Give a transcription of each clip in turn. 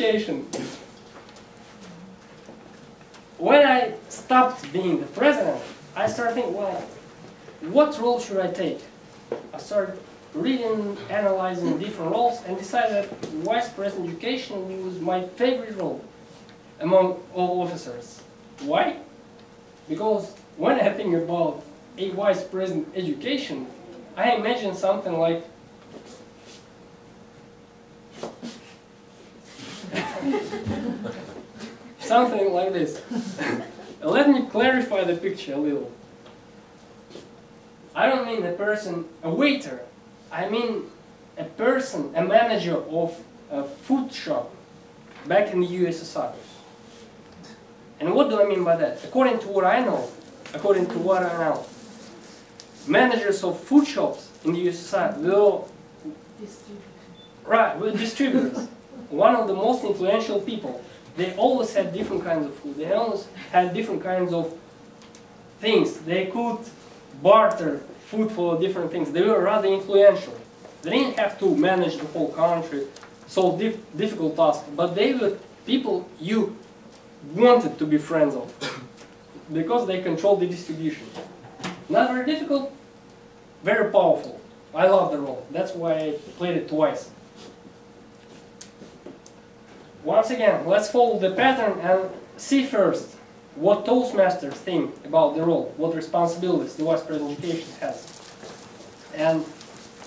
education. When I stopped being the president, I started thinking, well, what role should I take? I started reading, analyzing different roles, and decided that vice president education was my favorite role among all officers. Why? Because when I think about a vice president education, I imagine something like something like this. Let me clarify the picture a little. I don't mean a person, a waiter. I mean a person, a manager of a food shop back in the USSR. And what do I mean by that? According to what I know, managers of food shops in the USSR were distributors. One of the most influential people. They always had different kinds of food. They always had different kinds of things. They could barter food for different things. They were rather influential. They didn't have to manage the whole country, solve difficult tasks, but they were people you wanted to be friends of because they controlled the distribution. Not very difficult, very powerful. I love the role. That's why I played it twice. Once again, let's follow the pattern and see first what Toastmasters think about the role, what responsibilities the vice president education has. And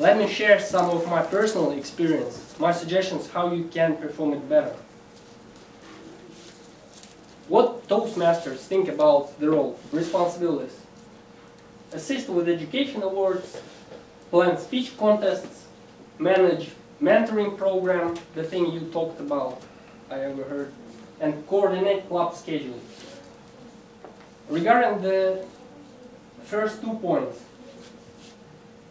let me share some of my personal experience, my suggestions how you can perform it better. What Toastmasters think about the role, responsibilities. Assist with education awards, plan speech contests, manage mentoring program, the thing you talked about, I overheard, and coordinate club schedule. Regarding the first 2 points,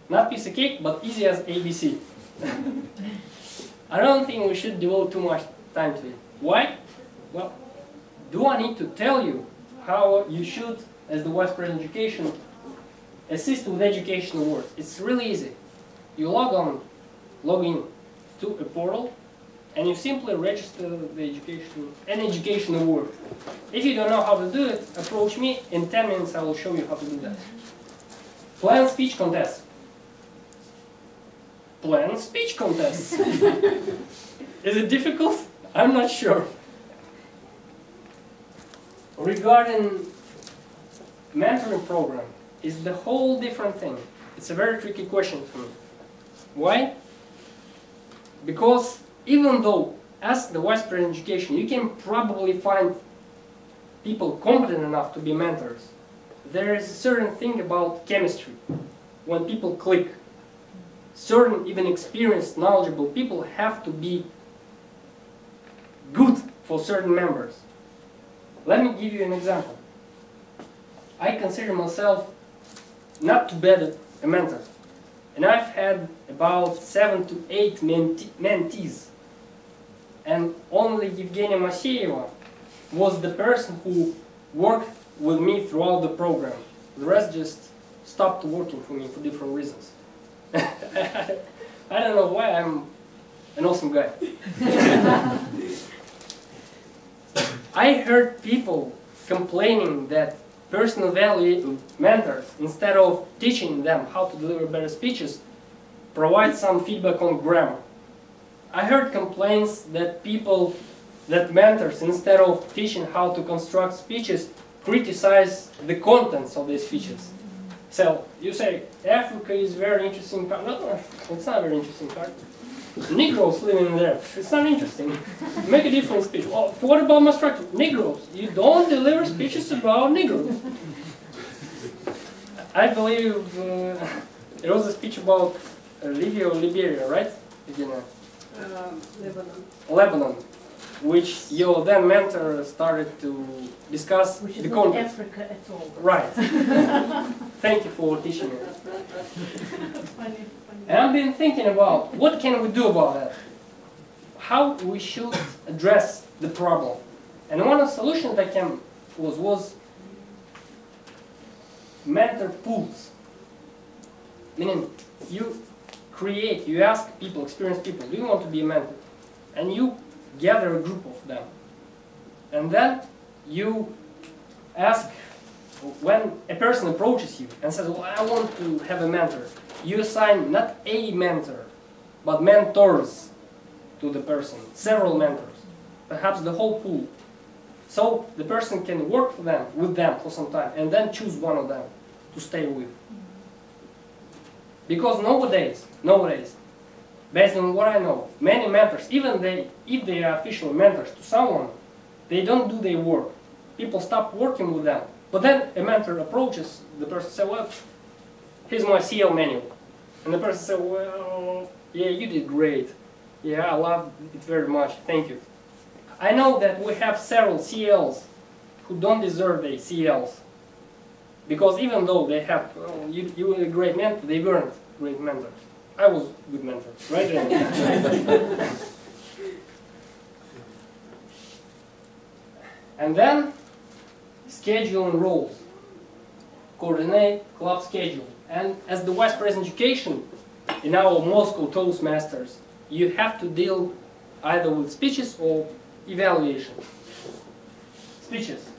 not piece of cake, but easy as ABC. I don't think we should devote too much time to it. Why? Well, do I need to tell you how you should, as the vice president of education, assist with education awards? It's really easy. You log in to a portal, and you simply register an education award. If you don't know how to do it, approach me. In 10 minutes, I will show you how to do that. Plan speech contest. Plan speech contest. Is it difficult? I'm not sure. Regarding mentoring program, is the whole different thing. It's a very tricky question for me. Why? Because even though, as the vice president of education, you can probably find people competent enough to be mentors, there is a certain thing about chemistry. When people click, certain, even experienced, knowledgeable people have to be good for certain members. Let me give you an example. I consider myself not too bad a mentor. And I've had about 7 to 8 mentees. And only Evgenia Maseyeva was the person who worked with me throughout the program. The rest just stopped working for me for different reasons. I don't know why, I'm an awesome guy. I heard people complaining that personal value mentors, instead of teaching them how to deliver better speeches, provide some feedback on grammar. I heard complaints that mentors, instead of teaching how to construct speeches, criticize the contents of these speeches. So, you say, Africa is a very interesting country. No, it's not a very interesting country. Negroes living there, it's not interesting. Make a different speech. Well, what about my structure? Negroes. You don't deliver speeches about Negroes. I believe it was a speech about Libya or Liberia, right? Lebanon, which your then mentor started to discuss the content. Africa at all. Right. Thank you for teaching me. Funny. And I've been thinking about what can we do about that? How we should address the problem. And one of the solutions that came was mentor pools. Meaning you ask people, experienced people, do you want to be a mentor? And you gather a group of them. And then you ask, when a person approaches you and says, well, I want to have a mentor, you assign not a mentor, but mentors to the person, several mentors, perhaps the whole pool. So the person can work with them for some time and then choose one of them to stay with. Because nowadays, based on what I know, many mentors, even if they are official mentors to someone, they don't do their work. People stop working with them. But then a mentor approaches the person and says, well, here's my CL manual. And the person says, well, yeah, you did great. Yeah, I love it very much. Thank you. I know that we have several CLs who don't deserve their CLs. Because even though they have, oh, you were a great mentor, they weren't great mentors. I was a good mentor, right? And then, schedule and roles. Coordinate, club schedule. And as the Vice President Education, in our Moscow Toastmasters, you have to deal either with speeches or evaluation. Speeches.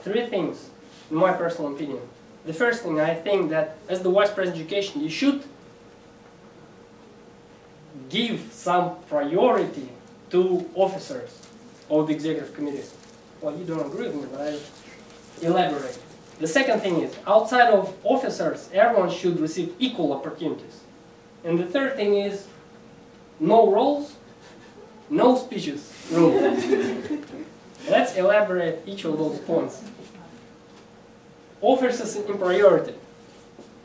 3 things, in my personal opinion. The first thing, I think that as the Vice President Education, you should give some priority to officers of the Executive Committee. Well, you don't agree with me, but I elaborate. The second thing is, outside of officers, everyone should receive equal opportunities. And the third thing is, no roles, no speeches rule. Let's elaborate each of those points. Officers in priority.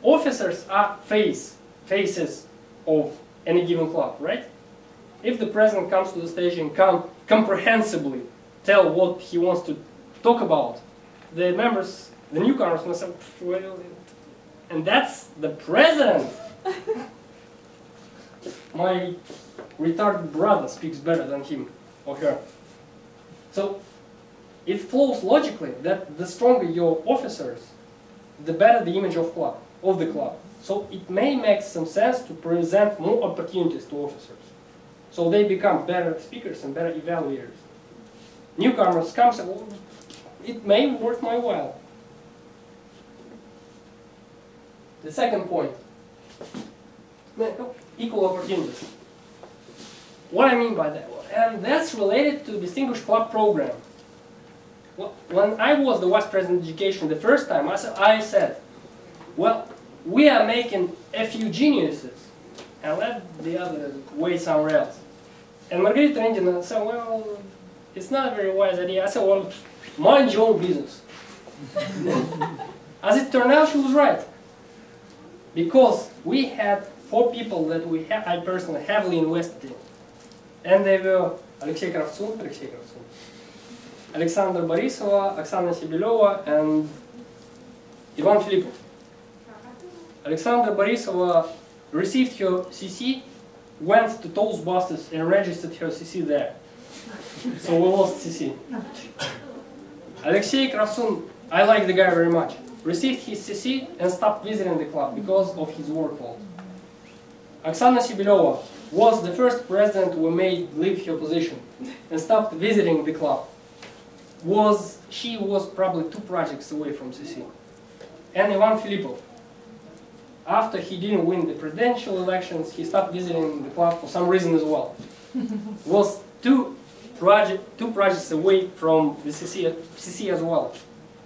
Officers are faces of any given club, right? If the president comes to the stage and can comprehensively tell what he wants to talk about, the members, the newcomers must say, well, and that's the president. My retarded brother speaks better than him or her. So it flows logically that the stronger your officers, the better the image of the club. So it may make some sense to present more opportunities to officers. So they become better speakers and better evaluators. Newcomers come and say, well, it may worth my while. The second point, equal opportunities. What I mean by that? And that's related to Distinguished Club program. When I was the Vice President of Education the first time, I said, well, we are making a few geniuses and let the others wait somewhere else. And Margarita Rendina said, well, it's not a very wise idea. I said, well, mind your own business. As it turned out, she was right. Because we had 4 people that I personally heavily invested in. And they were Alexey Kravtsov, Alexander Borisova, Oksana Sibylova, and Ivan Filipov. Alexander Borisova received her CC, went to Toastmasters and registered her CC there. So we lost CC. Alexey Kravtsov, I like the guy very much, received his CC and stopped visiting the club because of his workload. Oksana Sibylova was the first president we made leave her position and stopped visiting the club. She was probably 2 projects away from CC. And Ivan Filipov, after he didn't win the presidential elections, he stopped visiting the club for some reason as well. Was two projects away from the CC as well.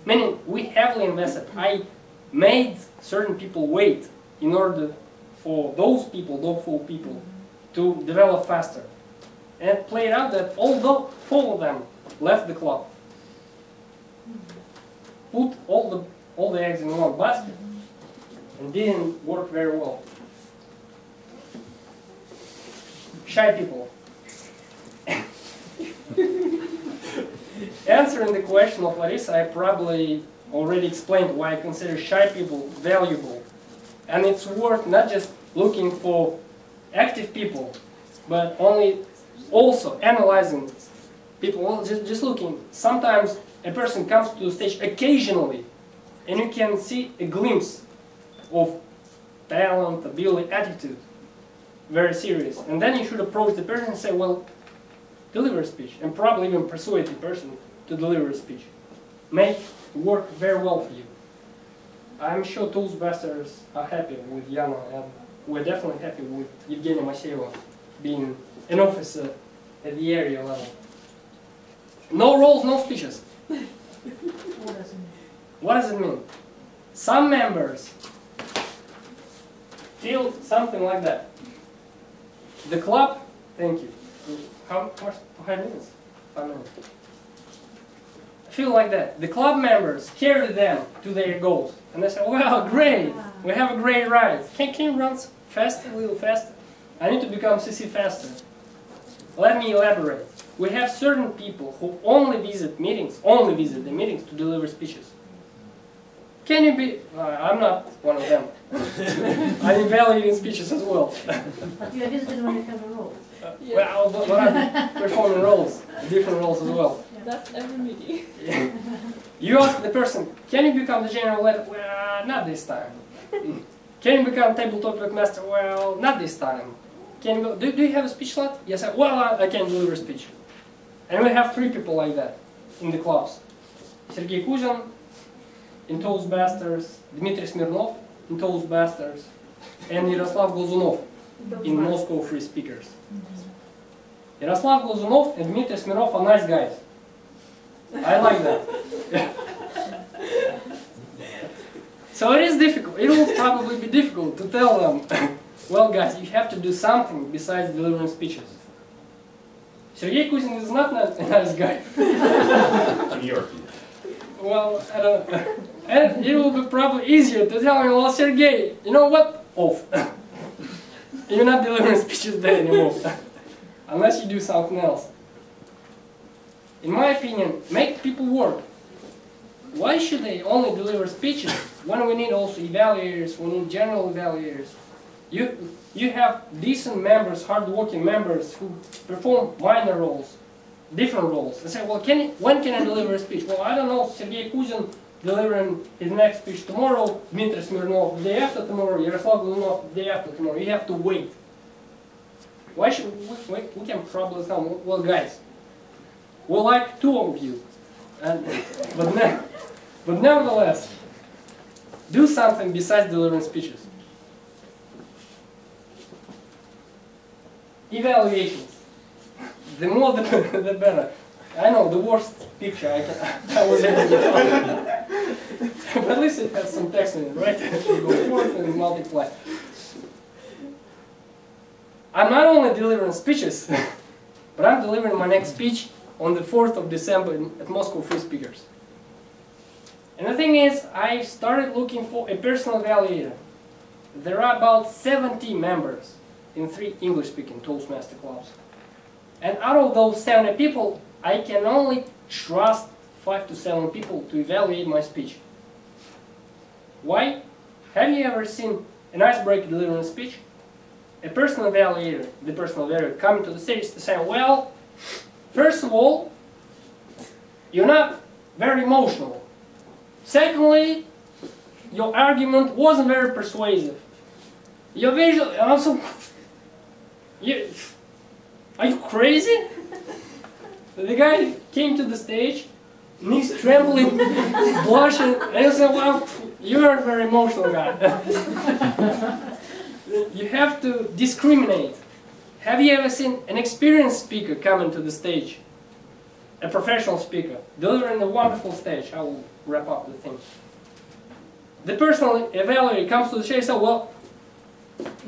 Meaning, we heavily invested. I made certain people wait in order for those 4 people, to develop faster. And it played out that although 4 of them left the club, put all the eggs in one basket, and didn't work very well. Shy people. Answering the question of Larissa, I probably already explained why I consider shy people valuable. And it's worth not just looking for active people, but also analyzing people. Well, just looking. Sometimes a person comes to the stage occasionally, and you can see a glimpse of talent, ability, attitude. very serious. And then you should approach the person and say, well, deliver a speech, and probably even persuade the person to deliver a speech. Make it work very well for you. I'm sure Toastmasters are happy with Yana, and we're definitely happy with Evgenia Maseyeva being an officer at the area level. No roles, no speeches. What does it mean? What does it mean? Some members feel something like that. The club, thank you. How much? 5 minutes? 5 minutes. Feel like that. The club members carry them to their goals. And they say, well, great, we have a great ride. Can you run faster, a little faster? I need to become CC faster. Let me elaborate. We have certain people who only visit the meetings to deliver speeches. Can you be, I'm not one of them. I'm evaluating speeches as well. But you are visiting when you have a role. Well, but I'm performing roles, different roles as well. That's every meeting. Yeah. You ask the person, can you become the general leader? Well, not this time. Can you become table topic master? Well, not this time. Can you do you have a speech slot? Yes, I can deliver a speech. And we have 3 people like that in the clubs. Sergey Kuzin in Toastmasters, Dmitry Smirnov in Toastmasters, and Yaroslav Glazunov in Moscow Free Speakers. Yaroslav Glazunov and Dmitry Smirnov are nice guys. I like that. So it is difficult. It will probably be difficult to tell them, well guys, you have to do something besides delivering speeches. Sergey Kuzin is not a nice guy. New York. Well, I don't know. And it will be probably easier to tell him, well, Sergey, you know what? Off. You're not delivering speeches there anymore. Unless you do something else. In my opinion, make people work. Why should they only deliver speeches when we need also evaluators, we need general evaluators? You have decent members, hard-working members who perform minor roles, different roles. They say, well, when can I deliver a speech? Well, I don't know, Sergey Kuzin delivering his next speech tomorrow, Dmitry Smirnov the day after tomorrow, Yaroslav Glazunov the day after tomorrow. You have to wait. Why should we can probably tell them, well, guys, we like 2 of you, but nevertheless, do something besides delivering speeches. Evaluations. The more the better. I know, the worst picture I was able to find. But at least it has some text in it, right? You go forth and multiply. I'm not only delivering speeches, but I'm delivering my next speech on the 4th of December at Moscow Free Speakers. And the thing is, I started looking for a personal evaluator. There are about 70 members in 3 English-speaking Toastmaster clubs. And out of those 70 people, I can only trust 5 to 7 people to evaluate my speech. Why? Have you ever seen an icebreaker delivering a speech? A personal evaluator, the personal evaluator coming to the stage to say, well, first of all, you're not very emotional. Secondly, your argument wasn't very persuasive. Your visual, also, are you crazy? The guy came to the stage, knees trembling, blushing, and he said, well, you're a very emotional guy. You have to discriminate. Have you ever seen an experienced speaker coming to the stage? A professional speaker, delivering a wonderful stage. I will wrap up the thing. The personal evaluator comes to the stage and says, well,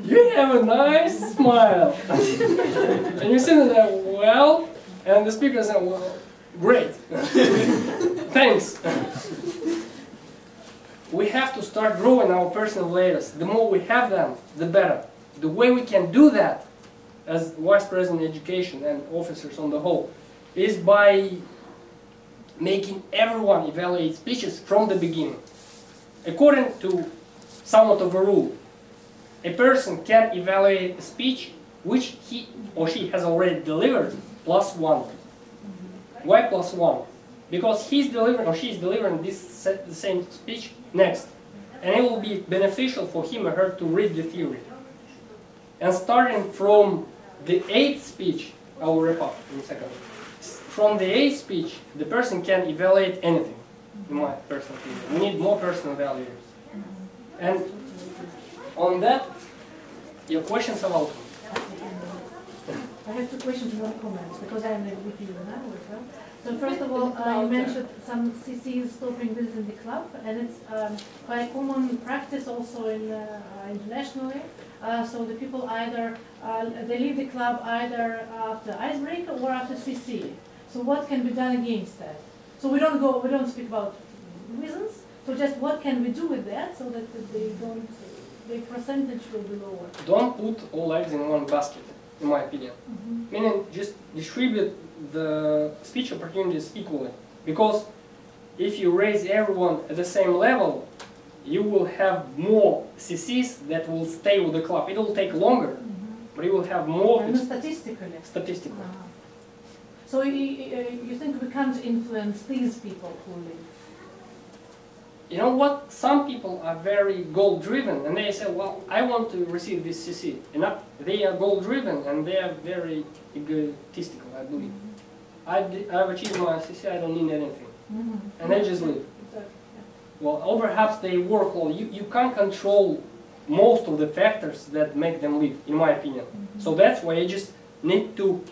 you have a nice smile. And you sit there, well, and the speaker says, well, great. Thanks. We have to start growing our personal evaluators. The more we have them, the better. The way we can do that as Vice President of Education and officers on the whole is by making everyone evaluate speeches from the beginning. According to somewhat of a rule, a person can evaluate a speech which he or she has already delivered +1. Why +1? Because he's delivering or she's delivering the same speech next, and it will be beneficial for him or her to read the theory. And starting from the 8th speech, I will wrap up in a second. From the 8th speech, the person can evaluate anything, in my personal opinion. We need more personal values. And on that, your questions are welcome. I have 2 questions and 1 comment, because I am a VPE now as well. So first of all, you mentioned some CCs stopping this in the club, and it's quite common practice also in internationally. So the people either they leave the club either after icebreaker or after CC. So what can be done against that? So we don't speak about reasons. So just what can we do with that so that the percentage will be lower? Don't put all eggs in one basket, in my opinion. Meaning, just distribute the speech opportunities equally. Because if you raise everyone at the same level, you will have more CCs that will stay with the club. It will take longer, but you will have more Statistically. So you think we can't influence these people who leave? You know what? Some people are very goal-driven, and they say, well, I want to receive this CC. And they are goal-driven, and they are very egotistical, I believe. I've achieved my CC, I don't need anything. And they just leave. Well, or perhaps they work well. You can't control most of the factors that make them leave, in my opinion. So that's why you just need to